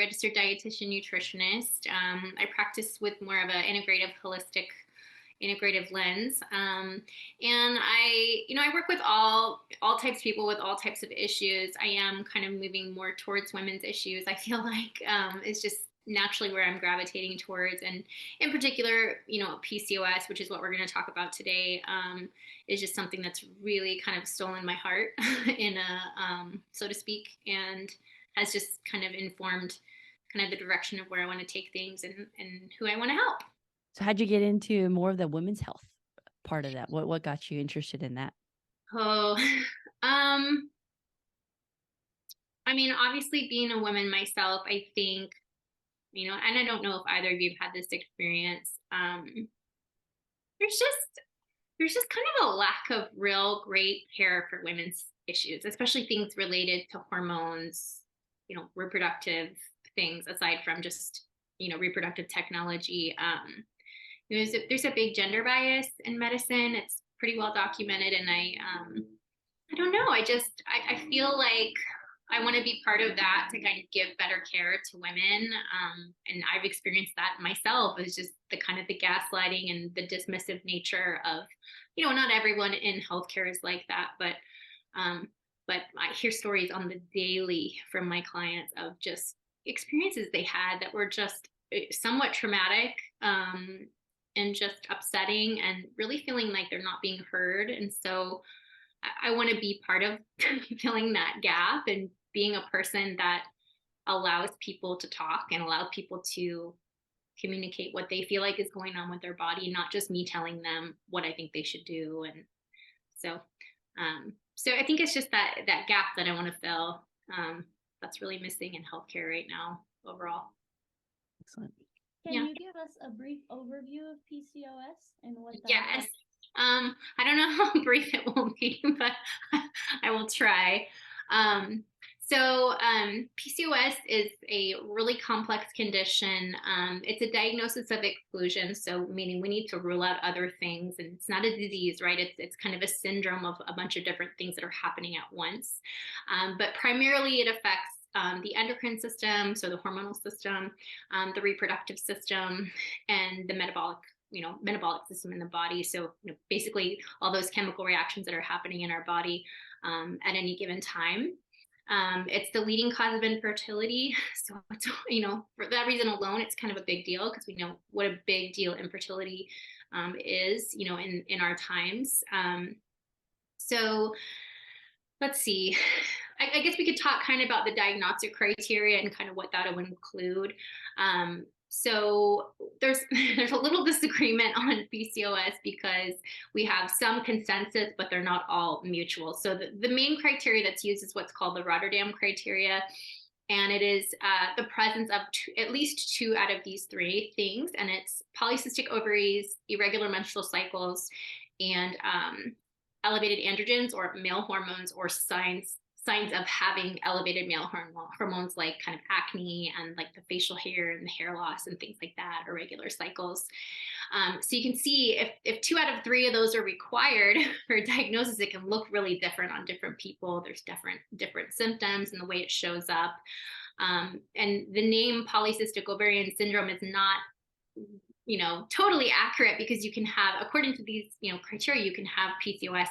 registered dietitian nutritionist. I practice with more of an integrative lens. And I work with all types of people with all types of issues. I am kind of moving more towards women's issues. I feel like it's just naturally where I'm gravitating towards. And in particular, PCOS, which is what we're going to talk about today, is just something that's really kind of stolen my heart so to speak, and has just kind of informed kind of the direction of where I want to take things and who I want to help. So how'd you get into more of the women's health part of that? What got you interested in that? Oh, I mean, obviously being a woman myself, I think, and I don't know if either of you have had this experience. There's just kind of a lack of real great care for women's issues, especially things related to hormones, reproductive things aside from just, reproductive technology. There's a big gender bias in medicine. It's pretty well documented. And I don't know. I feel like I want to be part of that to kind of give better care to women. And I've experienced that myself. It's just the kind of the gaslighting and the dismissive nature of, not everyone in healthcare is like that, but I hear stories on the daily from my clients of just experiences they had that were just somewhat traumatic, and just upsetting, and really feeling like they're not being heard. And so I want to be part of filling that gap and being a person that allows people to talk and allow people to communicate what they feel like is going on with their body, not just me telling them what I think they should do. And so I think it's just that gap that I want to fill, that's really missing in healthcare right now overall. Excellent. Can you give us a brief overview of PCOS and what that Yes. is? I don't know how brief it will be, but I will try. PCOS is a really complex condition. It's a diagnosis of exclusion, so meaning we need to rule out other things, and it's not a disease, right? It's kind of a syndrome of a bunch of different things that are happening at once. But primarily it affects the endocrine system, so the hormonal system, the reproductive system, and the metabolic system in the body. So basically all those chemical reactions that are happening in our body at any given time. It's the leading cause of infertility. So it's, for that reason alone, it's kind of a big deal, because we know what a big deal infertility is, in our times. So let's see. I guess we could talk kind of about the diagnostic criteria and kind of what that would include. So there's a little disagreement on PCOS because we have some consensus, but they're not all mutual. So the main criteria that's used is what's called the Rotterdam criteria. And it is the presence of at least 2 out of these 3 things. And it's polycystic ovaries, irregular menstrual cycles, and elevated androgens or male hormones, or signs of having elevated male hormones, like kind of acne and like the facial hair and the hair loss and things like that, irregular cycles. So you can see if 2 out of 3 of those are required for a diagnosis, it can look really different on different people. There's different symptoms and the way it shows up. And the name polycystic ovarian syndrome is not totally accurate, because you can have, according to these, criteria, you can have PCOS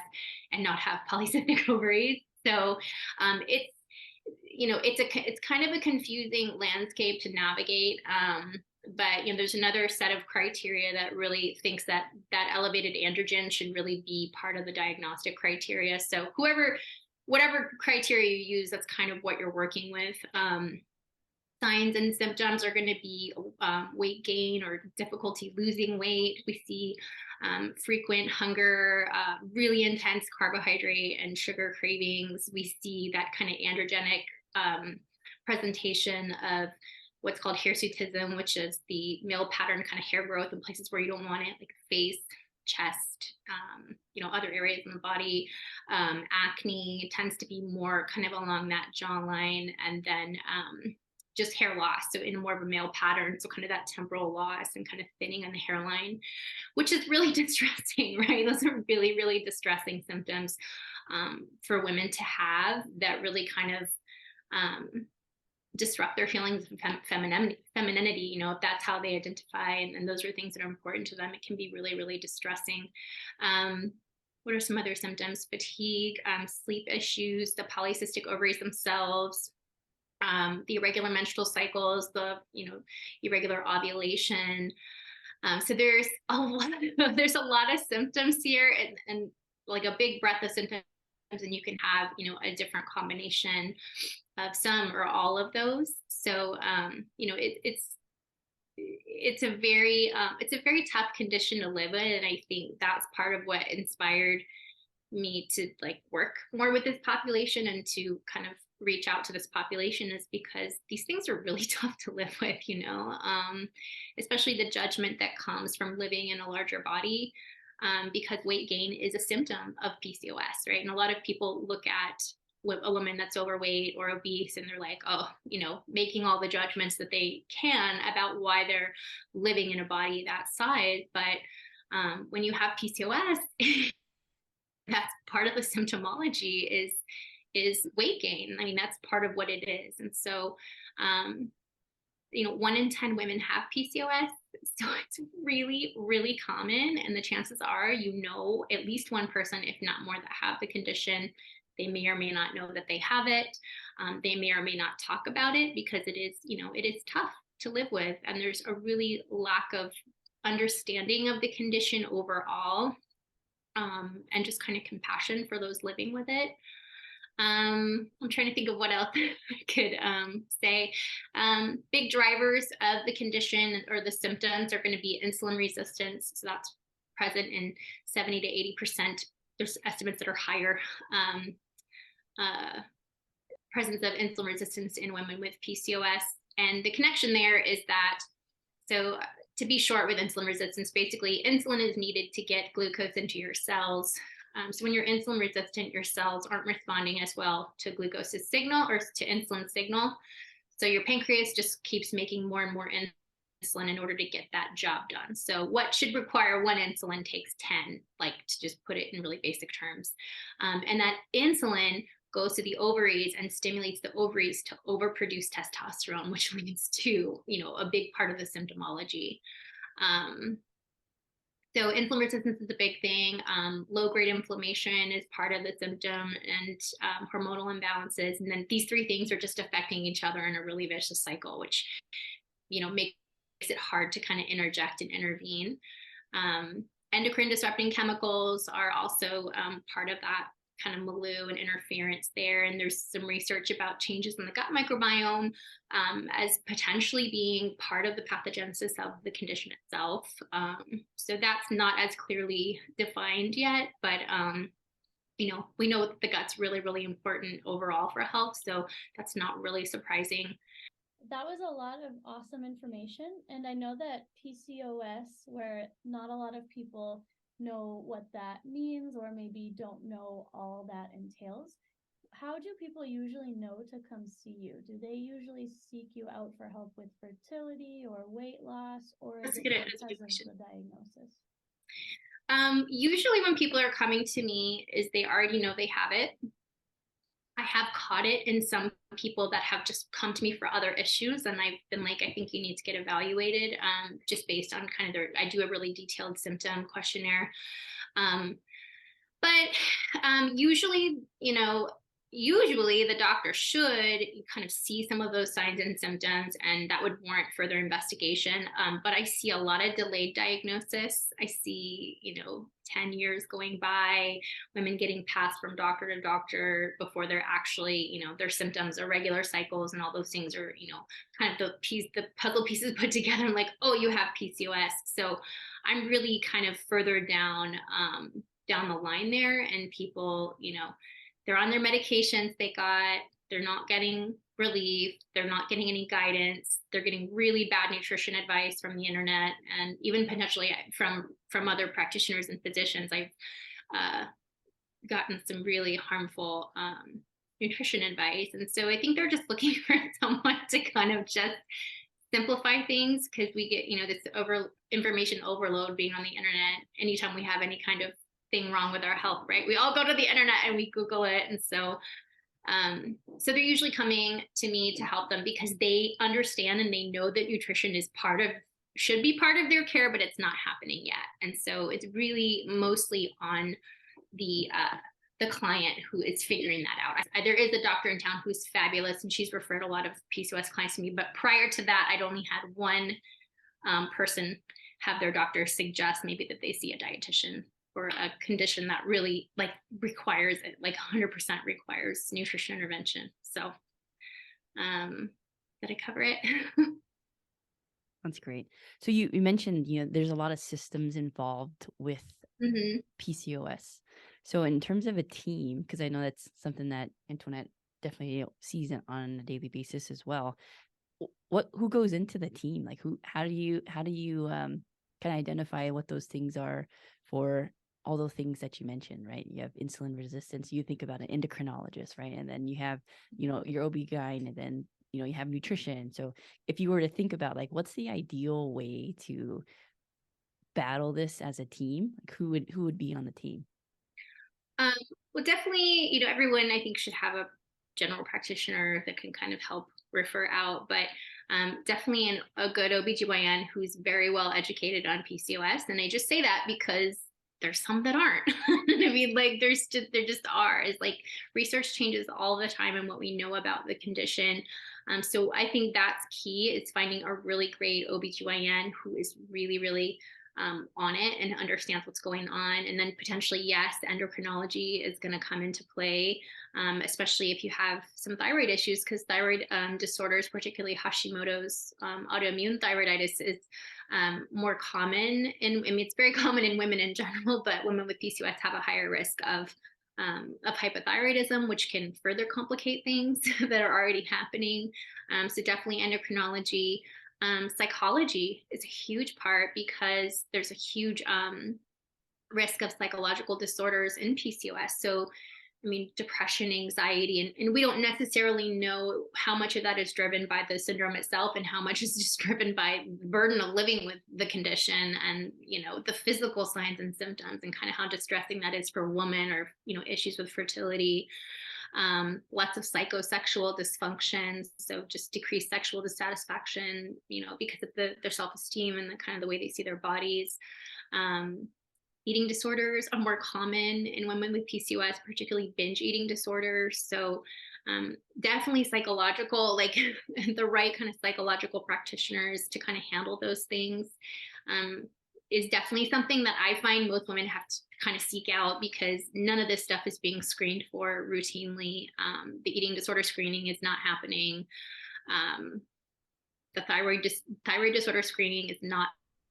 and not have polycystic ovaries. So it's kind of a confusing landscape to navigate. But there's another set of criteria that really thinks that elevated androgen should really be part of the diagnostic criteria. So whatever criteria you use, that's kind of what you're working with. Signs and symptoms are going to be weight gain or difficulty losing weight. We see frequent hunger, really intense carbohydrate and sugar cravings. We see that kind of androgenic presentation of what's called hirsutism, which is the male pattern kind of hair growth in places where you don't want it, like face, chest, other areas in the body. Acne tends to be more kind of along that jawline, and then just hair loss, so in more of a male pattern, so kind of that temporal loss and kind of thinning on the hairline, which is really distressing, right? Those are really, really distressing symptoms for women to have, that really kind of disrupt their feelings of femininity, you know, if that's how they identify, and those are things that are important to them, it can be really, really distressing. What are some other symptoms? Fatigue, sleep issues, the polycystic ovaries themselves, the irregular menstrual cycles, the, you know, irregular ovulation. So there's a lot of symptoms here, and like a big breadth of symptoms, and you can have, you know, a different combination of some or all of those. So, you know, it's a very tough condition to live in, and I think that's part of what inspired me to like work more with this population and to kind of reach out to this population, is because these things are really tough to live with, you know, especially the judgment that comes from living in a larger body, because weight gain is a symptom of PCOS, right? And a lot of people look at a woman that's overweight or obese, and they're like, oh, you know, making all the judgments that they can about why they're living in a body that size. But when you have PCOS, that's part of the symptomology is weight gain. I mean, that's part of what it is. And so, you know, 1 in 10 women have PCOS. So it's really, really common. And the chances are, you know, at least one person, if not more, that have the condition. They may or may not know that they have it. They may or may not talk about it, because it is, you know, it is tough to live with. And there's a really lack of understanding of the condition overall, and just kind of compassion for those living with it. I'm trying to think of what else I could say. Big drivers of the condition or the symptoms are going to be insulin resistance. So that's present in 70 to 80%. There's estimates that are higher. Presence of insulin resistance in women with PCOS. And the connection there is that, so to be short with insulin resistance, basically insulin is needed to get glucose into your cells. So when you're insulin resistant, your cells aren't responding as well to glucose's signal or to insulin signal. So your pancreas just keeps making more and more insulin in order to get that job done. So what should require 1 insulin takes 10, like to just put it in really basic terms. And that insulin goes to the ovaries and stimulates the ovaries to overproduce testosterone, which leads to, you know, a big part of the symptomology. So insulin resistance is a big thing. Low-grade inflammation is part of the symptom, and hormonal imbalances. And then these 3 things are just affecting each other in a really vicious cycle, which, you know, makes it hard to kind of interject and intervene. Endocrine disrupting chemicals are also part of that kind of milieu and interference there. And there's some research about changes in the gut microbiome as potentially being part of the pathogenesis of the condition itself. So that's not as clearly defined yet, but you know, we know that the gut's really, really important overall for health. So that's not really surprising. That was a lot of awesome information. And I know that PCOS, where not a lot of people know what that means, or maybe don't know all that entails. How do people usually know to come see you? Do they usually seek you out for help with fertility or weight loss, or is it because of the diagnosis? Usually when people are coming to me, is they already know they have it. I have caught it in some people that have just come to me for other issues, and I've been like, I think you need to get evaluated, just based on kind of I do a really detailed symptom questionnaire. But usually, you know, usually the doctor should kind of see some of those signs and symptoms, and that would warrant further investigation. But I see a lot of delayed diagnosis. I see, you know, 10 years going by, women getting passed from doctor to doctor before they're actually, you know, their symptoms, irregular cycles, and all those things are, you know, kind of the puzzle pieces put together. I'm like, oh, you have PCOS. So I'm really kind of further down the line there, and people, you know, they're on their medications they're not getting relief, they're not getting any guidance, they're getting really bad nutrition advice from the internet, and even potentially from other practitioners and physicians. I've gotten some really harmful nutrition advice. And so I think they're just looking for someone to kind of just simplify things, because we get, you know, this information overload being on the internet anytime we have any kind of thing wrong with our health, right? We all go to the internet and we Google it. And so So they're usually coming to me to help them because they understand and they know that nutrition is should be part of their care, but it's not happening yet. And so it's really mostly on the client who is figuring that out. There is a doctor in town who's fabulous, and she's referred a lot of PCOS clients to me. But prior to that, I'd only had one person have their doctor suggest maybe that they see a dietitian for a condition that really like requires it, like 100% requires nutrition intervention. So did I cover it? That's great. So you mentioned, there's a lot of systems involved with PCOS. So in terms of a team, because I know that's something that Antoinette definitely sees on a daily basis as well. Who goes into the team? Like how do you kind of identify what those things are for all those things that you mentioned, right? You have insulin resistance, you think about an endocrinologist, right? And then you have, your OB-GYN, and then, you have nutrition. So if you were to think about like, what's the ideal way to battle this as a team? Like who would be on the team? Well, definitely, everyone I think should have a general practitioner that can kind of help refer out, but definitely a good OB-GYN who's very well educated on PCOS. And I just say that because there's some that aren't. I mean, like there just are. It's like research changes all the time and what we know about the condition. So I think that's key. It's finding a really great OB-GYN who is really, really on it and understands what's going on. And then potentially, yes, endocrinology is going to come into play, especially if you have some thyroid issues, because thyroid disorders, particularly Hashimoto's autoimmune thyroiditis, is more common. It's very common in women in general, but women with PCOS have a higher risk of hypothyroidism, which can further complicate things that are already happening. So definitely endocrinology. Psychology is a huge part because there's a huge risk of psychological disorders in PCOS. So, I mean, depression, anxiety, and we don't necessarily know how much of that is driven by the syndrome itself and how much is just driven by the burden of living with the condition and, the physical signs and symptoms and kind of how distressing that is for women or, issues with fertility. Lots of psychosexual dysfunctions, so just decreased sexual dissatisfaction, because of their self-esteem and the kind of the way they see their bodies. Eating disorders are more common in women with PCOS, particularly binge eating disorders. So definitely psychological, like the right kind of psychological practitioners to kind of handle those things is definitely something that I find most women have to kind of seek out because none of this stuff is being screened for routinely. The eating disorder screening is not happening. The thyroid disorder screening is not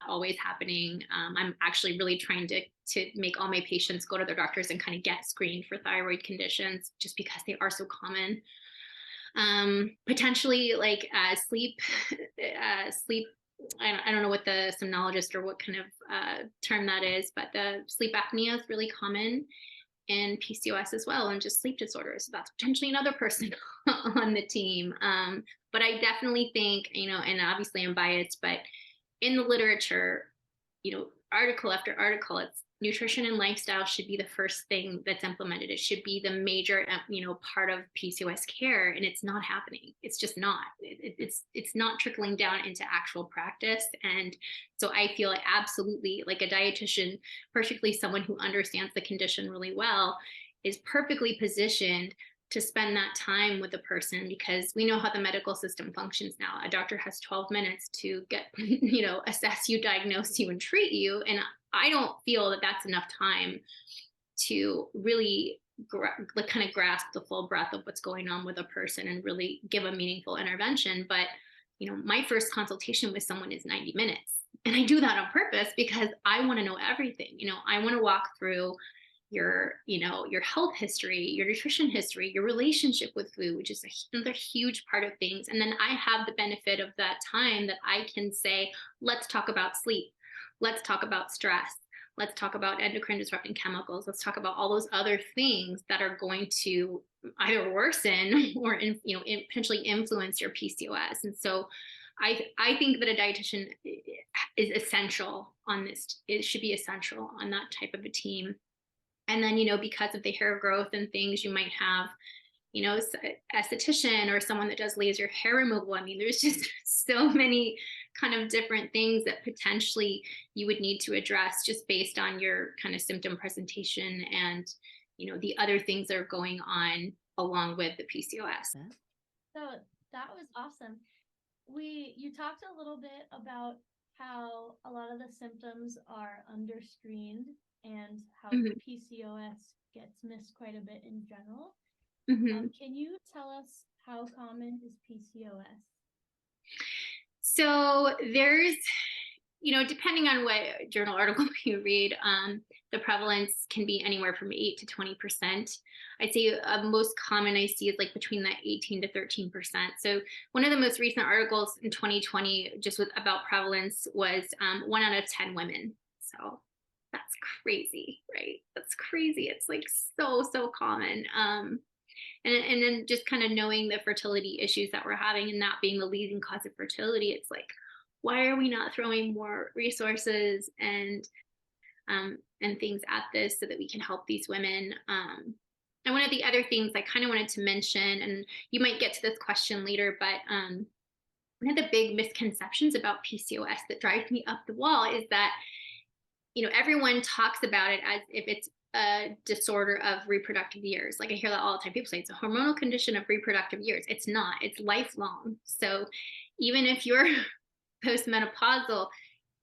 always happening. I'm actually really trying to make all my patients go to their doctors and kind of get screened for thyroid conditions just because they are so common. Potentially like sleep, I don't know what the somnologist or what kind of term that is, but the sleep apnea is really common in PCOS as well, and just sleep disorders. So that's potentially another person on the team. But I definitely think, and obviously I'm biased, but in the literature, article after article, it's nutrition and lifestyle should be the first thing that's implemented. It should be the major, part of PCOS care, and it's not happening. It's just not. It's not trickling down into actual practice. And so I feel like absolutely, like a dietitian, particularly someone who understands the condition really well, is perfectly positioned to spend that time with a person, because we know how the medical system functions now. A doctor has 12 minutes to get, assess you, diagnose you, and treat you. And I don't feel that that's enough time to really kind of grasp the full breadth of what's going on with a person and really give a meaningful intervention. But, my first consultation with someone is 90 minutes. And I do that on purpose because I want to know everything. I want to walk through your health history, your nutrition history, your relationship with food, which is another huge part of things. And then I have the benefit of that time that I can say, let's talk about sleep. Let's talk about stress. Let's talk about endocrine disrupting chemicals. Let's talk about all those other things that are going to either worsen or, potentially influence your PCOS. And so I think that a dietitian is essential on this. It should be essential on that type of a team. And then, because of the hair growth and things, you might have, you know, esthetician or someone that does laser hair removal. I mean, there's just so many kind of different things that potentially you would need to address just based on your kind of symptom presentation and, you know, the other things that are going on along with the PCOS. So that was awesome. You talked a little bit about how a lot of the symptoms are underscreened and how PCOS gets missed quite a bit in general. Can you tell us how common is PCOS? So there's, you know, depending on what journal article you read, the prevalence can be anywhere from 8 to 20%. I'd say most common I see is like between that 18 to 13%. So one of the most recent articles in 2020 just about prevalence was 1 out of 10 women. So that's crazy, right? That's crazy. It's like so common. And then just kind of knowing the fertility issues that we're having and that being the leading cause of fertility, it's like, why are we not throwing more resources and things at this so that we can help these women? And one of the other things I kind of wanted to mention, and you might get to this question later, but one of the big misconceptions about PCOS that drives me up the wall is that, you know, everyone talks about it as if it's a disorder of reproductive years. Like I hear that all the time. People say it's a hormonal condition of reproductive years. It's not. It's lifelong. So even if you're postmenopausal,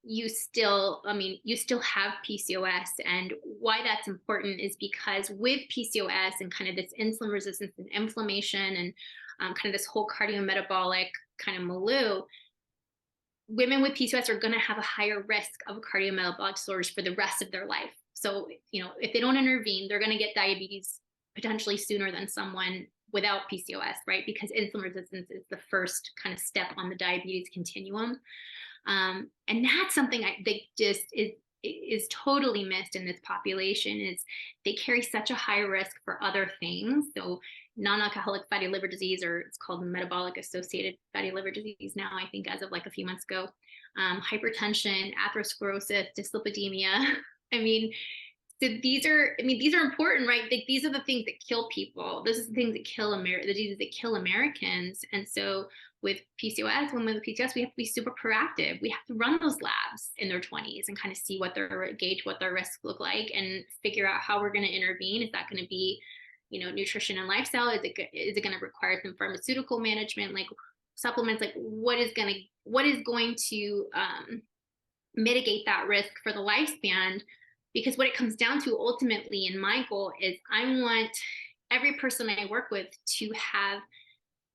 you still have PCOS. And why that's important is because with PCOS and kind of this insulin resistance and inflammation and kind of this whole cardiometabolic kind of milieu, women with PCOS are going to have a higher risk of cardiometabolic disorders for the rest of their life. So, you know, if they don't intervene, they're going to get diabetes potentially sooner than someone without PCOS, right? Because insulin resistance is the first kind of step on the diabetes continuum. And that's something that just is totally missed in this population, is they carry such a high risk for other things. So non-alcoholic fatty liver disease, or it's called metabolic associated fatty liver disease now, I think as of like a few months ago, hypertension, atherosclerosis, dyslipidemia. I mean, so these are important, right? Like, these are the things that kill people. This is the things that kill the diseases that kill Americans. And so with PCOS, women with PCOS, we have to be super proactive. We have to run those labs in their 20s and kind of see gauge what their risks look like and figure out how we're going to intervene. Is that going to be, you know, nutrition and lifestyle? Is it going to require some pharmaceutical management, like supplements? Like what is going to mitigate that risk for the lifespan? Because what it comes down to ultimately, and my goal is, I want every person I work with to have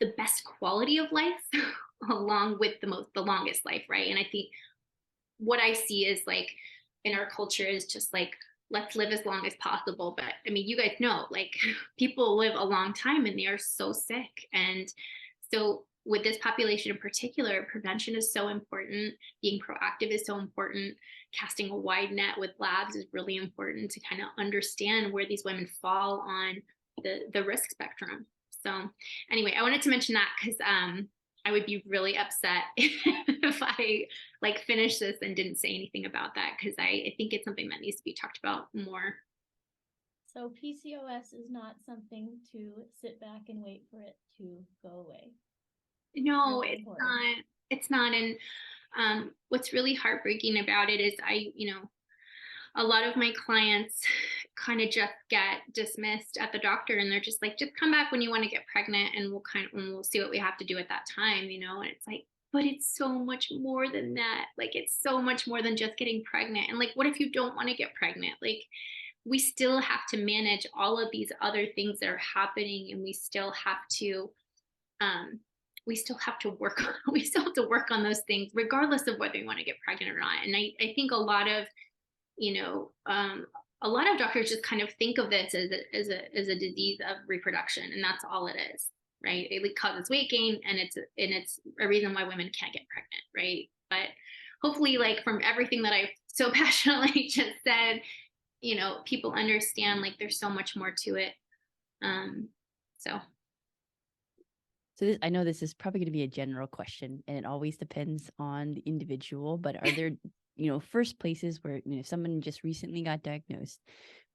the best quality of life along with the longest life, right? And I think what I see is, like, in our culture is just like, let's live as long as possible. But I mean, you guys know, like, people live a long time and they are so sick. And so with this population in particular, prevention is so important. Being proactive is so important. Casting a wide net with labs is really important to kind of understand where these women fall on the risk spectrum. So anyway, I wanted to mention that because I would be really upset if I like finished this and didn't say anything about that, because I think it's something that needs to be talked about more. So PCOS is not something to sit back and wait for it to go away. No, it's not. And what's really heartbreaking about it is a lot of my clients kind of just get dismissed at the doctor, and they're just like, just come back when you want to get pregnant and we'll see what we have to do at that time, you know? And it's like, but it's so much more than that. Like, it's so much more than just getting pregnant. And like, what if you don't want to get pregnant? Like, we still have to manage all of these other things that are happening, and we still have to work on those things regardless of whether you want to get pregnant or not. And I think a lot of doctors just kind of think of this as a disease of reproduction, and that's all it is, right? It causes weight gain, and it's a reason why women can't get pregnant, right? But hopefully, like, from everything that I've so passionately just said, you know, people understand, like, there's so much more to it. So I know this is probably going to be a general question, and it always depends on the individual, but are there, you know, first places where, you know, if someone just recently got diagnosed,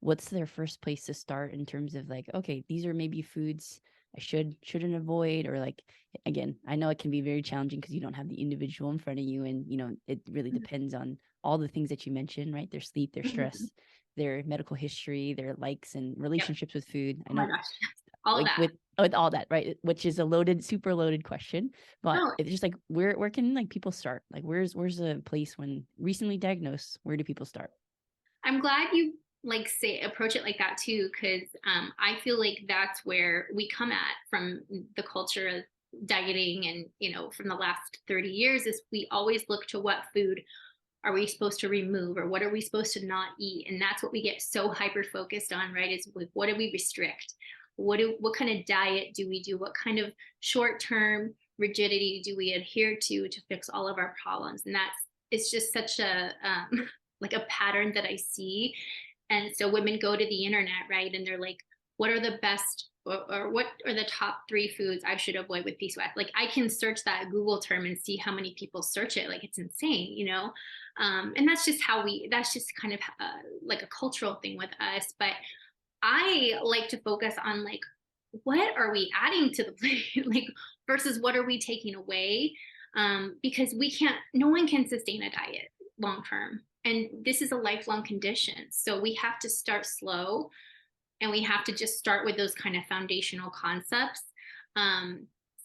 what's their first place to start in terms of like, okay, these are maybe foods I shouldn't avoid, or like, again, I know it can be very challenging because you don't have the individual in front of you, and it really depends on all the things that you mentioned, right? Their sleep, their stress, their medical history, their likes and relationships with food. I Oh my know, gosh, all of like that. with all that, right? Which is a super loaded question, but No, it's just like, where can like people start? Like, where's a place when recently diagnosed, where do people start? I'm glad you approach it like that too, because I feel like that's where we come at from the culture of dieting, and from the last 30 years is we always look to what food are we supposed to remove, or what are we supposed to not eat, and that's what we get so hyper focused on, right? Is like, what do we restrict? What kind of diet do we do? What kind of short-term rigidity do we adhere to fix all of our problems? And it's just such a like a pattern that I see. And so women go to the internet, right? And they're like, what are the best, or what are the top 3 foods I should avoid with PCOS? Like, I can search that Google term and see how many people search it. Like, it's insane, and that's just that's just kind of like a cultural thing with us. But I like to focus on, like, what are we adding to the plate, like, versus what are we taking away? Because no one can sustain a diet long term. And this is a lifelong condition. So we have to start slow, and we have to just start with those kind of foundational concepts.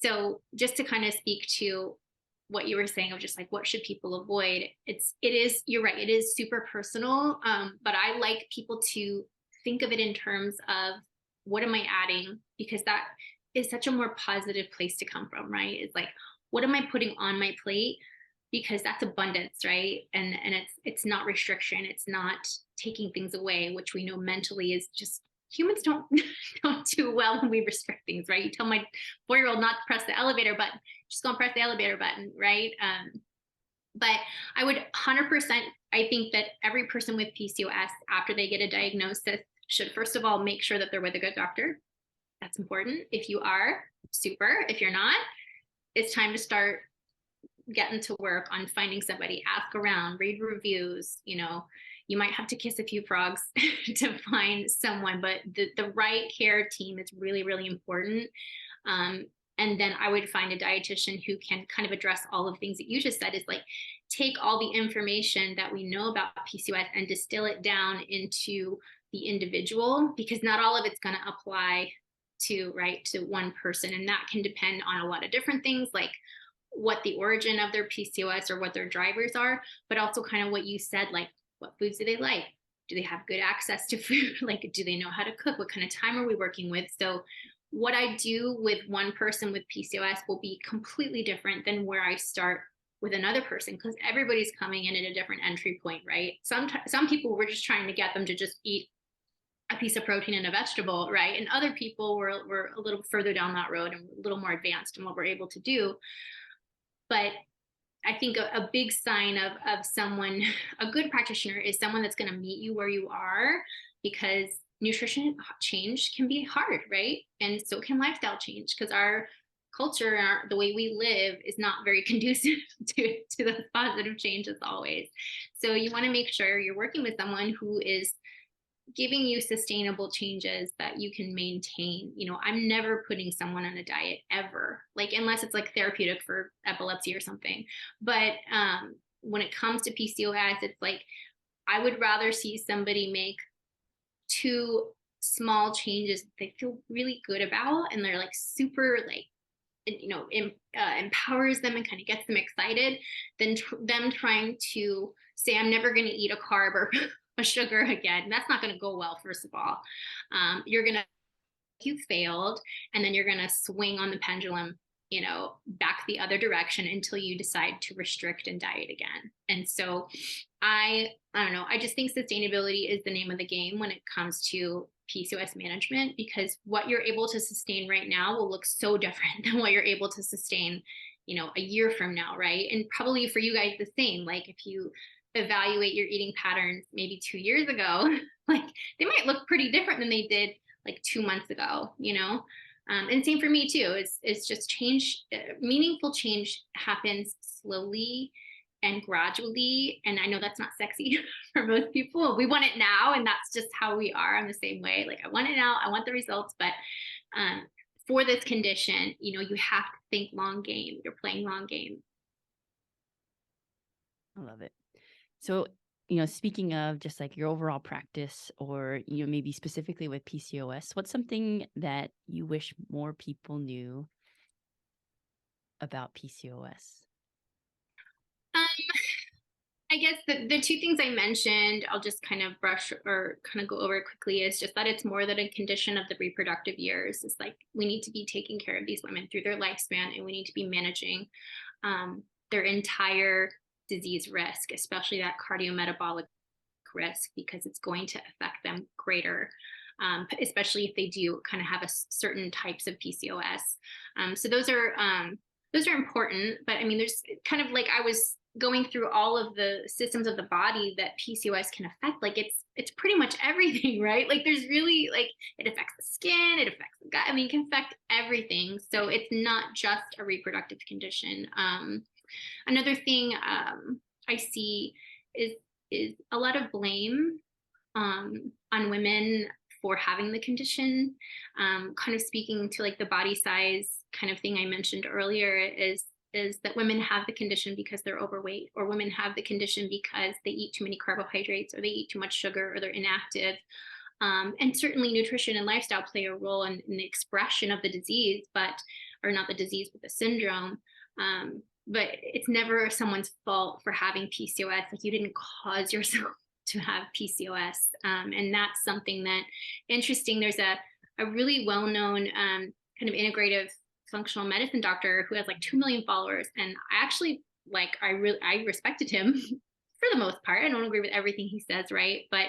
So just to kind of speak to what you were saying of just like, what should people avoid? You're right. It is super personal. But I like people to think of it in terms of, what am I adding? Because that is such a more positive place to come from, right? It's like, what am I putting on my plate? Because that's abundance, right? And it's not restriction. It's not taking things away, which we know mentally is just, humans don't do well when we restrict things, right? You tell my 4-year-old not to press the elevator button, just go and press the elevator button, right? But I would 100%, I think that every person with PCOS, after they get a diagnosis, should first of all make sure that they're with a good doctor. That's important. If you are, super. If you're not, it's time to start getting to work on finding somebody. Ask around, read reviews. You might have to kiss a few frogs to find someone, but the right care team is really, really important. And then I would find a dietitian who can kind of address all of the things that you just said, is like, take all the information that we know about PCOS and distill it down into the individual, because not all of it's going to apply to one person. And that can depend on a lot of different things, like what the origin of their PCOS or what their drivers are, but also kind of what you said, like, what foods do they like? Do they have good access to food? Like, do they know how to cook? What kind of time are we working with? So what I do with one person with PCOS will be completely different than where I start with another person, because everybody's coming in at a different entry point, right? Some people, we're just trying to get them to just eat a piece of protein and a vegetable, right? And other people were a little further down that road and a little more advanced in what we're able to do. But I think a big sign of someone, a good practitioner, is someone that's going to meet you where you are, because nutrition change can be hard, right? And so can lifestyle change, because our culture and the way we live is not very conducive to those positive changes always. So you want to make sure you're working with someone who is giving you sustainable changes that you can maintain. I'm never putting someone on a diet ever, like, unless it's like therapeutic for epilepsy or something. But when it comes to PCOS, it's like, I would rather see somebody make 2 small changes that they feel really good about, and they're like super, like, empowers them and kind of gets them excited, than them trying to say, I'm never going to eat a carb or a sugar again. That's not going to go well. First of all, you're going to, you failed, and then you're going to swing on the pendulum, back the other direction until you decide to restrict and diet again. And so I don't know. I just think sustainability is the name of the game when it comes to PCOS management, because what you're able to sustain right now will look so different than what you're able to sustain, a year from now, right? And probably for you guys the same. Like, if you evaluate your eating patterns maybe 2 years ago, like, they might look pretty different than they did like 2 months ago, and same for me too. It's just change. Meaningful change happens slowly and gradually. And I know that's not sexy for most people. We want it now, and that's just how we are. I'm the same way. Like, I want it now. I want the results, but for this condition, you have to think long game. You're playing long game. I love it. So, speaking of just like your overall practice, or, maybe specifically with PCOS, what's something that you wish more people knew about PCOS? I guess the two things I mentioned, I'll just kind of brush or kind of go over quickly, is just that it's more than a condition of the reproductive years. It's like we need to be taking care of these women through their lifespan, and we need to be managing their entire disease risk, especially that cardiometabolic risk, because it's going to affect them greater, especially if they do kind of have a certain types of PCOS. So those are important. But I mean, there's kind of like I was going through all of the systems of the body that PCOS can affect. Like it's pretty much everything, right? Like there's really like it affects the skin, it affects the gut. I mean, it can affect everything. So it's not just a reproductive condition. Another thing I see is a lot of blame on women for having the condition. Kind of speaking to like the body size kind of thing I mentioned earlier, is that women have the condition because they're overweight, or women have the condition because they eat too many carbohydrates, or they eat too much sugar, or they're inactive. And certainly nutrition and lifestyle play a role in the expression of the disease, or not the disease, but the syndrome. But it's never someone's fault for having PCOS. Like you didn't cause yourself to have PCOS. And that's something that interesting. There's a really well-known kind of integrative functional medicine doctor who has like 2 million followers. And I actually I respected him for the most part. I don't agree with everything he says, right? But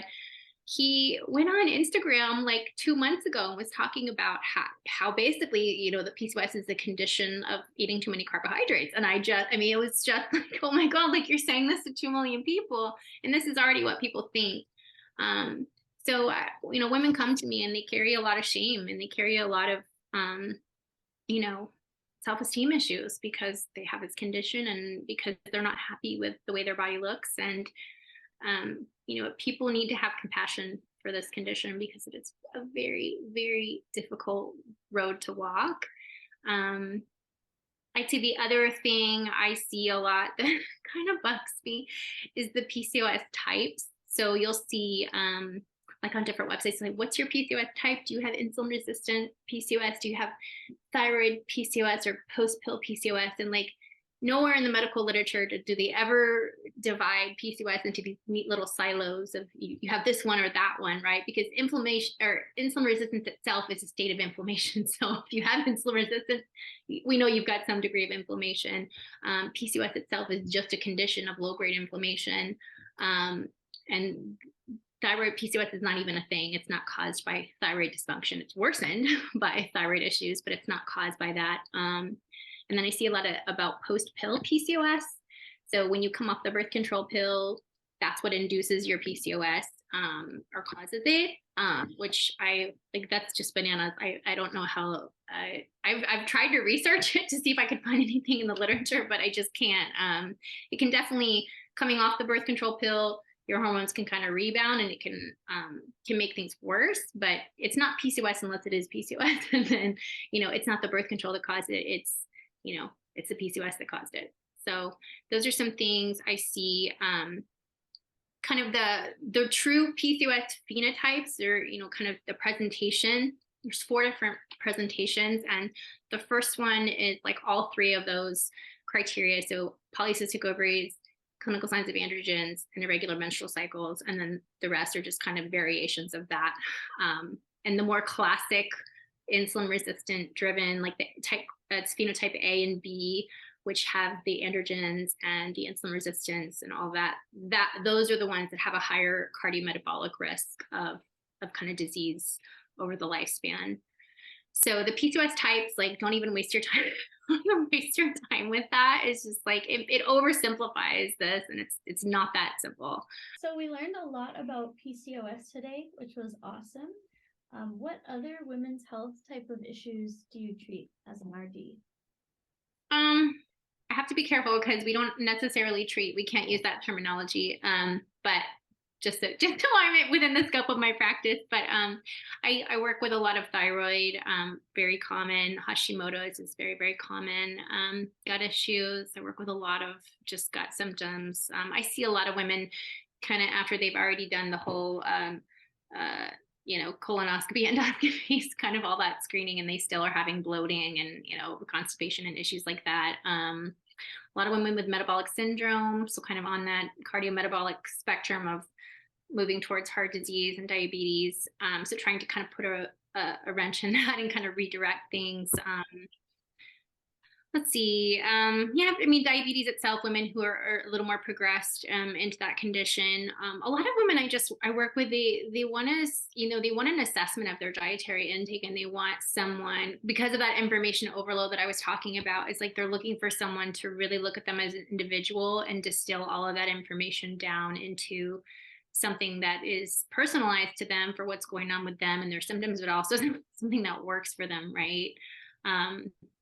he went on Instagram like 2 months ago and was talking about how basically, the PCOS is the condition of eating too many carbohydrates. And it was just like, oh my God, like you're saying this to 2 million people. And this is already what people think. So, women come to me and they carry a lot of shame, and they carry a lot of, self-esteem issues because they have this condition, and because they're not happy with the way their body looks. And people need to have compassion for this condition, because it is a very, very difficult road to walk. I'd say the other thing I see a lot that kind of bugs me is the PCOS types. So you'll see like on different websites, like, what's your PCOS type? Do you have insulin resistant PCOS? Do you have thyroid PCOS or post-pill PCOS? And like nowhere in the medical literature do they ever divide PCOS into these neat little silos of you have this one or that one, right? Because inflammation or insulin resistance itself is a state of inflammation. So if you have insulin resistance, we know you've got some degree of inflammation. PCOS itself is just a condition of low-grade inflammation. And thyroid PCOS is not even a thing. It's not caused by thyroid dysfunction. It's worsened by thyroid issues, but it's not caused by that. And then I see a lot about post-pill PCOS. So when you come off the birth control pill, that's what induces your PCOS or causes it, which I like, that's just bananas. I don't know how, I've tried to research it to see if I could find anything in the literature, but I just can't. It can definitely, coming off the birth control pill, your hormones can kind of rebound, and it can make things worse, but it's not PCOS unless it is PCOS. And then, it's not the birth control that caused it. It's the PCOS that caused it. So those are some things I see. Kind of the true PCOS phenotypes, or kind of the presentation. There's 4 different presentations, and the first one is like all 3 of those criteria. So polycystic ovaries, clinical signs of androgens, and irregular menstrual cycles, and then the rest are just kind of variations of that. And the more classic insulin resistant driven, like the type, that's phenotype A and B, which have the androgens and the insulin resistance and all that. Those are the ones that have a higher cardiometabolic risk of kind of disease over the lifespan. So the PCOS types, like, don't even waste your time. Don't even waste your time with that. It's just like it oversimplifies this, and it's not that simple. So we learned a lot about PCOS today, which was awesome. What other women's health type of issues do you treat as an RD? I have to be careful because we don't necessarily treat. We can't use that terminology. But just so I'm within the scope of my practice. But I work with a lot of thyroid, very common. Hashimoto's is very, very common. Gut issues. I work with a lot of just gut symptoms. I see a lot of women kind of after they've already done the whole, colonoscopy, endoscopies, kind of all that screening, and they still are having bloating and, constipation and issues like that. A lot of women with metabolic syndrome, so kind of on that cardiometabolic spectrum of moving towards heart disease and diabetes. So trying to kind of put a wrench in that and kind of redirect things. Let's see. Diabetes itself, women who are a little more progressed into that condition. A lot of women I work with, they want an assessment of their dietary intake, and they want someone, because of that information overload that I was talking about, it's like they're looking for someone to really look at them as an individual and distill all of that information down into something that is personalized to them for what's going on with them and their symptoms, but also something that works for them, right?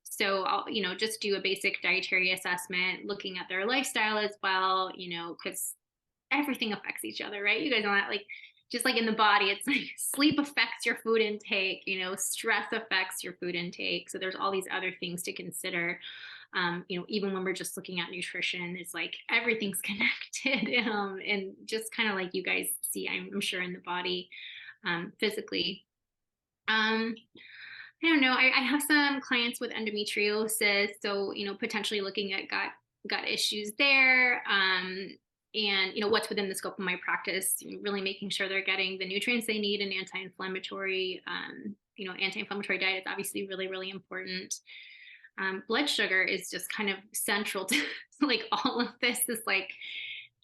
So I'll, just do a basic dietary assessment, looking at their lifestyle as well, because everything affects each other, right? You guys know that, like, just like in the body, it's like sleep affects your food intake, stress affects your food intake. So there's all these other things to consider. Even when we're just looking at nutrition, it's like everything's connected, and just kind of like you guys see, I'm sure, in the body, physically. I don't know. I have some clients with endometriosis, so potentially looking at gut issues there, and what's within the scope of my practice. Really making sure they're getting the nutrients they need, and anti-inflammatory. Anti-inflammatory diet is obviously really, really important. Blood sugar is just kind of central to like all of this. Is like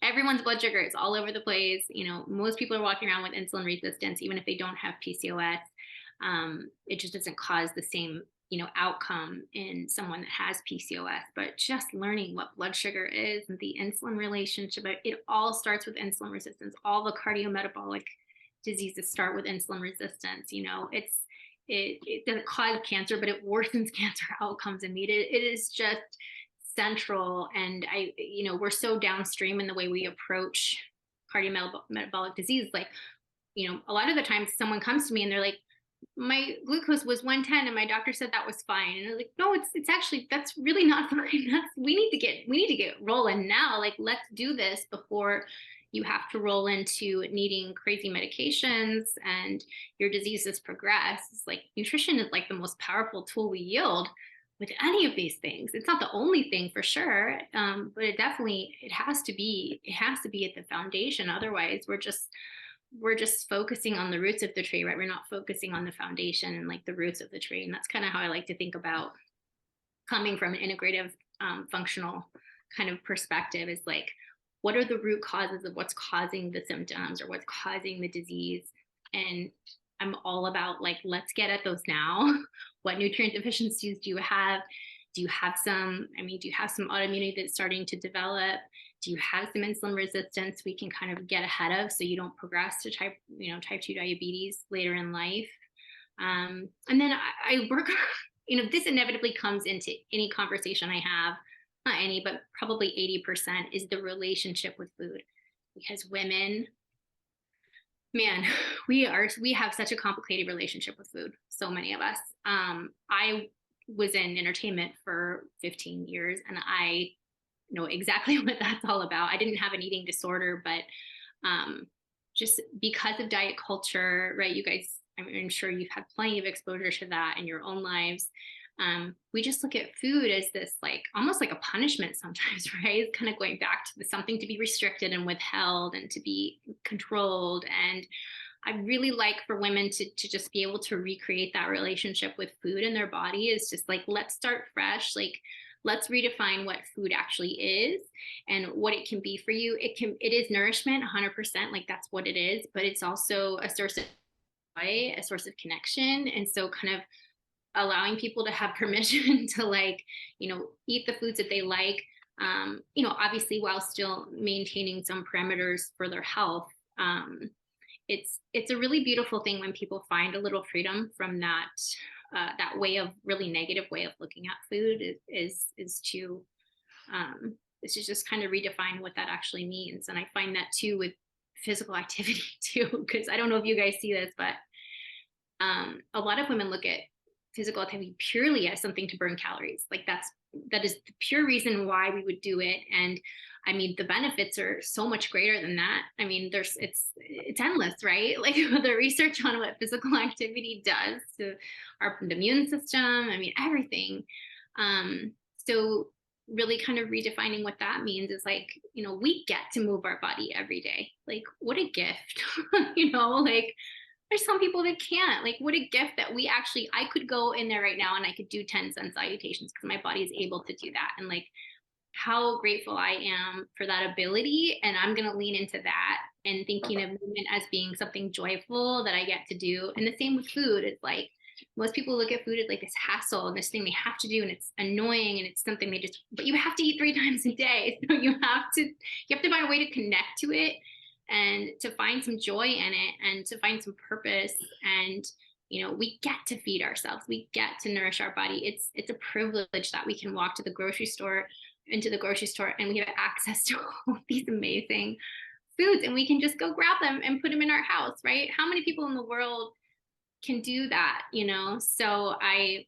everyone's blood sugar is all over the place. Most people are walking around with insulin resistance, even if they don't have PCOS. It just doesn't cause the same, outcome in someone that has PCOS. But just learning what blood sugar is and the insulin relationship, it all starts with insulin resistance. All the cardiometabolic diseases start with insulin resistance. It doesn't cause cancer, but it worsens cancer outcomes. It is just central. And we're so downstream in the way we approach cardiometabolic disease. Like, a lot of the times someone comes to me and they're like, my glucose was 110 and my doctor said that was fine. And I was like, no, it's actually, that's really not fine. We need to get rolling now. Like, let's do this before you have to roll into needing crazy medications and your diseases progress. It's like nutrition is like the most powerful tool we yield with any of these things. It's not the only thing for sure, but it has to be at the foundation. Otherwise, we're just focusing on the roots of the tree, right? We're not focusing on the foundation and like the roots of the tree. And that's kind of how I like to think about coming from an integrative, functional kind of perspective, is like, what are the root causes of what's causing the symptoms or what's causing the disease? And I'm all about like, let's get at those now. What nutrient deficiencies do you have? Do you have some autoimmunity that's starting to develop? Do you have some insulin resistance we can kind of get ahead of so you don't progress to type 2 diabetes later in life? And then I work, this inevitably comes into any conversation I have, not any, but probably 80% is the relationship with food. Because women, man, we have such a complicated relationship with food. So many of us. I was in entertainment for 15 years, and I know exactly what that's all about. I didn't have an eating disorder, but just because of diet culture, right? You guys, I'm sure you've had plenty of exposure to that in your own lives. We just look at food as this, like, almost like a punishment sometimes, right? It's kind of going back to something to be restricted and withheld and to be controlled. And I really like for women to just be able to recreate that relationship with food and their body. Is just like, let's start fresh. Like, let's redefine what food actually is and what it can be for you. It is nourishment, 100%. Like, that's what it is, but it's also a source of joy, a source of connection. And so kind of allowing people to have permission to, like, eat the foods that they like, obviously while still maintaining some parameters for their health. It's a really beautiful thing when people find a little freedom from that way of really negative way of looking at food, is to just kind of redefine what that actually means. And I find that too with physical activity too, because I don't know if you guys see this, but a lot of women look at physical activity purely as something to burn calories. Like that is the pure reason why we would do it. And I mean, the benefits are so much greater than that. I mean, it's endless, right? Like the research on what physical activity does to the immune system, I mean, everything. So really kind of redefining what that means is like, you know, we get to move our body every day. Like, what a gift, you know, like there's some people that can't. Like, what a gift that I could go in there right now and I could do 10 sun salutations because my body is able to do that. And like, how grateful I am for that ability. And I'm going to lean into that and thinking of movement as being something joyful that I get to do. And the same with food. It's like, most people look at food as like this hassle and this thing they have to do, and it's annoying, and it's something but you have to eat 3 times a day. So you have to find a way to connect to it and to find some joy in it and to find some purpose. And, you know, we get to feed ourselves. We get to nourish our body. It's a privilege that we can walk into the grocery store and we have access to all these amazing foods, and we can just go grab them and put them in our house, right? How many people in the world can do that, you know? So I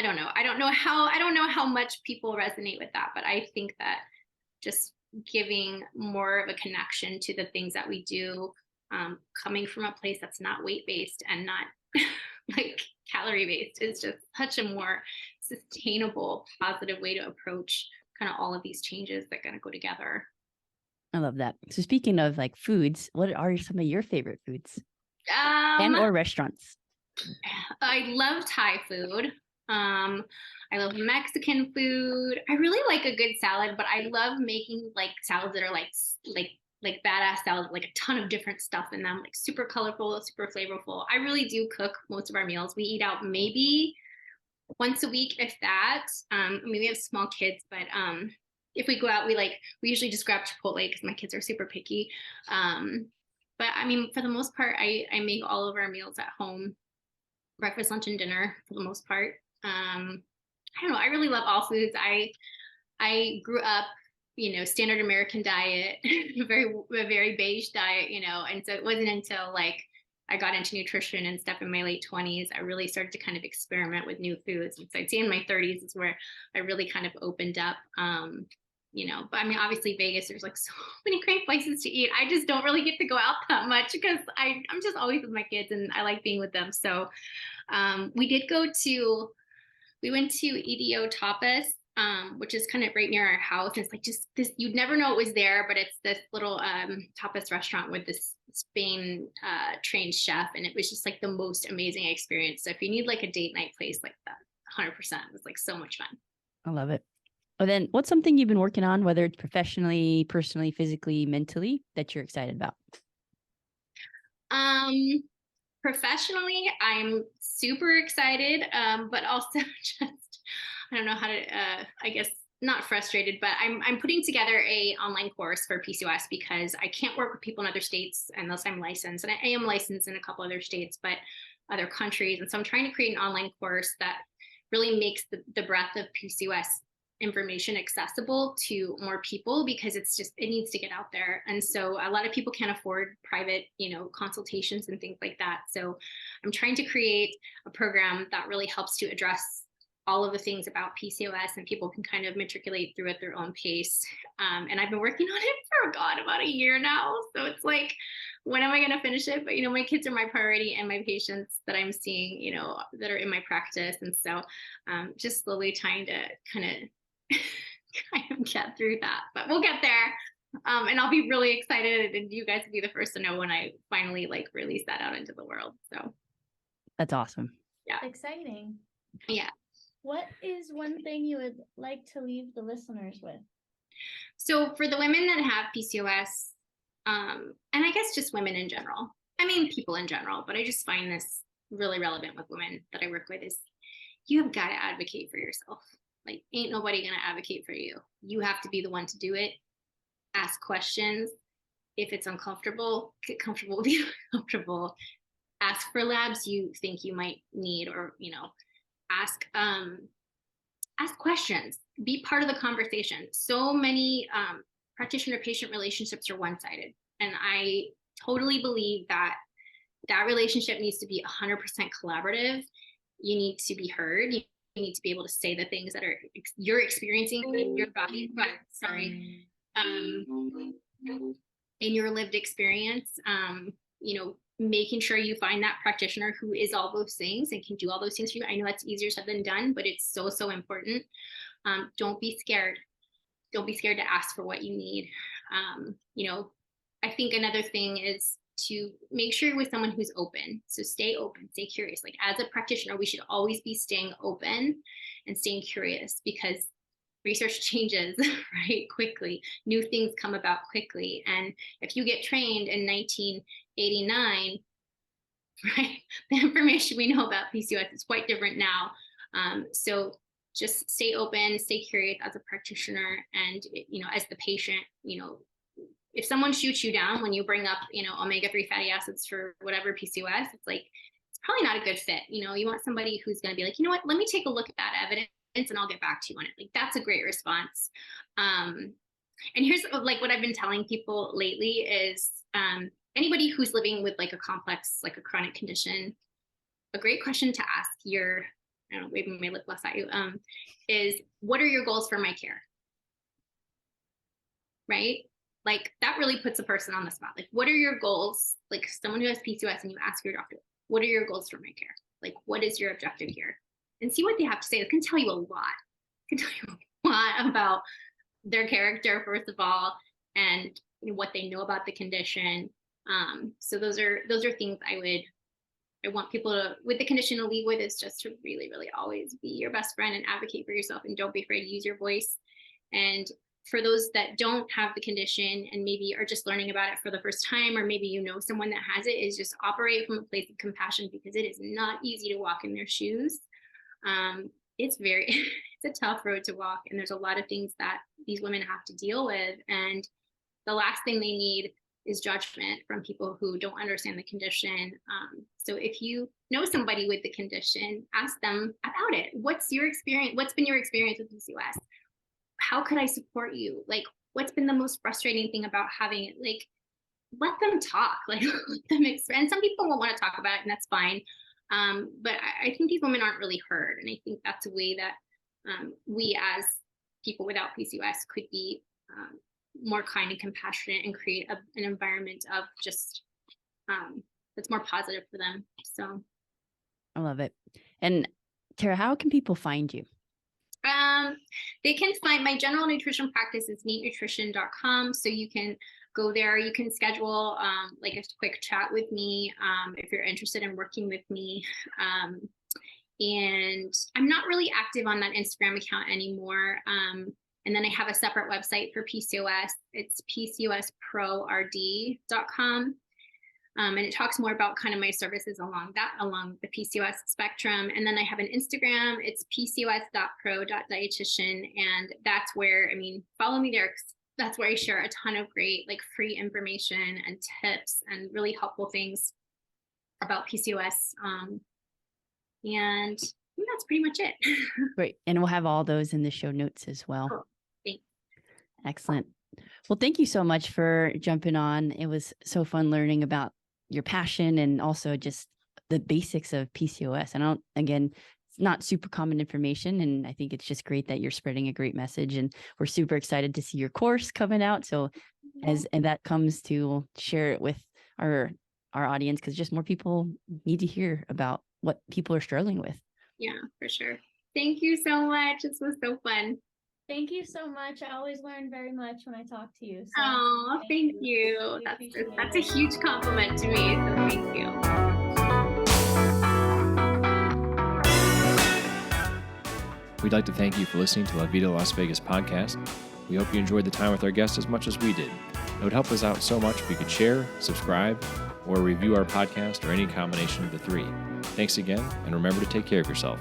don't know. I don't know how much people resonate with that, but I think that just giving more of a connection to the things that we do, coming from a place that's not weight-based and not like calorie-based, is just such a more sustainable, positive way to approach kind of all of these changes that kind of go together. I love that. So speaking of like foods, what are some of your favorite foods and or restaurants? I love Thai food. I love Mexican food. I really like a good salad, but I love making like salads that are like badass salads, like a ton of different stuff in them, like super colorful, super flavorful. I really do cook most of our meals. We eat out maybe once a week, if that. I mean, we have small kids, but if we go out, we usually just grab Chipotle because my kids are super picky. But I mean, for the most part, I make all of our meals at home, breakfast, lunch, and dinner for the most part. I don't know. I really love all foods. I grew up, you know, standard American diet, a very beige diet, you know, and so it wasn't until like I got into nutrition and stuff in my late 20s, I really started to kind of experiment with new foods. And so I'd say in my 30s is where I really kind of opened up. You know, but I mean, obviously Vegas, there's like so many great places to eat. I just don't really get to go out that much because I'm just always with my kids and I like being with them. So we went to EDO Tapas, which is kind of right near our house. And it's like just this, you'd never know it was there, but it's this little tapas restaurant with this Spain trained chef. And it was just like the most amazing experience. So if you need like a date night place like that, 100%, it was like so much fun. I love it. And then what's something you've been working on, whether it's professionally, personally, physically, mentally, that you're excited about? Professionally, I'm super excited, but also just, I don't know how to, I guess not frustrated, but I'm putting together a online course for PCOS because I can't work with people in other states unless I'm licensed. And I am licensed in a couple other states, but other countries. And so I'm trying to create an online course that really makes the breadth of PCOS information accessible to more people because it needs to get out there. And so a lot of people can't afford private, you know, consultations and things like that. So I'm trying to create a program that really helps to address all of the things about PCOS and people can kind of matriculate through at their own pace. And I've been working on it for, about a year now. So it's like, when am I going to finish it? But, you know, my kids are my priority and my patients that I'm seeing, you know, that are in my practice. And so just slowly trying to kind of get through that, but we'll get there. And I'll be really excited, and you guys will be the first to know when I finally like release that out into the world. So that's awesome. Yeah. Exciting. Yeah. What is one thing you would like to leave the listeners with? So for the women that have PCOS, and I guess just women in general, I mean, people in general, but I just find this really relevant with women that I work with, is you have got to advocate for yourself. Like, ain't nobody going to advocate for you. You have to be the one to do it. Ask questions. If it's uncomfortable, get comfortable with being uncomfortable. Ask for labs you think you might need, or, you know, ask questions. Be part of the conversation. So many practitioner-patient relationships are one-sided. And I totally believe that relationship needs to be 100% collaborative. You need to be heard. You need to be able to say the things that you're experiencing in your body, in your lived experience. Making sure you find that practitioner who is all those things and can do all those things for you. I know that's easier said than done, but it's so, so important. Don't be scared. Don't be scared to ask for what you need. I think another thing is to make sure you're with someone who's open. So stay open, stay curious. Like as a practitioner, we should always be staying open and staying curious, because research changes, right, quickly. New things come about quickly. And if you get trained in 1989, right, the information we know about PCOS is quite different now. So just stay open, stay curious as a practitioner, and as the patient, if someone shoots you down when you bring up, omega-3 fatty acids for whatever PCOS, it's probably not a good fit. You want somebody who's going to be like, you know what, let me take a look at that evidence and I'll get back to you on it. Like, that's a great response. And here's like what I've been telling people lately is, anybody who's living with like a complex, like a chronic condition, a great question to ask I don't know, waving my lip gloss at you, is what are your goals for my care? Right? Like that really puts a person on the spot. Like, what are your goals? Like someone who has PCOS and you ask your doctor, what are your goals for my care? Like, what is your objective here? And see what they have to say. It can tell you a lot. It can tell you a lot about their character, first of all, and what they know about the condition. So those are things I want people with the condition to leave with, is just to really, really always be your best friend and advocate for yourself, and don't be afraid to use your voice. And for those that don't have the condition and maybe are just learning about it for the first time, or maybe someone that has it, is just operate from a place of compassion, because it is not easy to walk in their shoes. It's a tough road to walk, and there's a lot of things that these women have to deal with, and the last thing they need is judgment from people who don't understand the condition. So if you know somebody with the condition, ask them about it. What's your experience? What's been your experience with PCOS? How could I support you? Like, what's been the most frustrating thing about having it? Like, let them talk, like let them express. And some people won't want to talk about it, and that's fine. But I think these women aren't really heard. And I think that's a way that we as people without PCOS could be more kind and compassionate, and create an environment of just that's more positive for them. So I love it. And Tara, how can people find you? They can find my general nutrition practice is neatnutrition.com. So you can go there. You can schedule like a quick chat with me if you're interested in working with me. And I'm not really active on that Instagram account anymore. And then I have a separate website for PCOS. It's PCOSProRD.com. And it talks more about kind of my services along the PCOS spectrum. And then I have an Instagram. It's pcos.pro.dietitian. And that's where, follow me there. That's where I share a ton of great, like, free information and tips and really helpful things about PCOS. And that's pretty much it. Great. And we'll have all those in the show notes as well. Cool. Thanks. Excellent. Well, thank you so much for jumping on. It was so fun learning about your passion and also just the basics of PCOS. Again, it's not super common information, and I think it's just great that you're spreading a great message, and we're super excited to see your course coming out. So and that comes to share it with our audience, because just more people need to hear about what people are struggling with. Yeah, for sure. Thank you so much. This was so fun. Thank you so much. I always learn very much when I talk to you. So oh, thank you. That's a huge compliment to me. So thank you. We'd like to thank you for listening to La Vida Las Vegas podcast. We hope you enjoyed the time with our guests as much as we did. It would help us out so much if you could share, subscribe, or review our podcast, or any combination of the three. Thanks again, and remember to take care of yourself.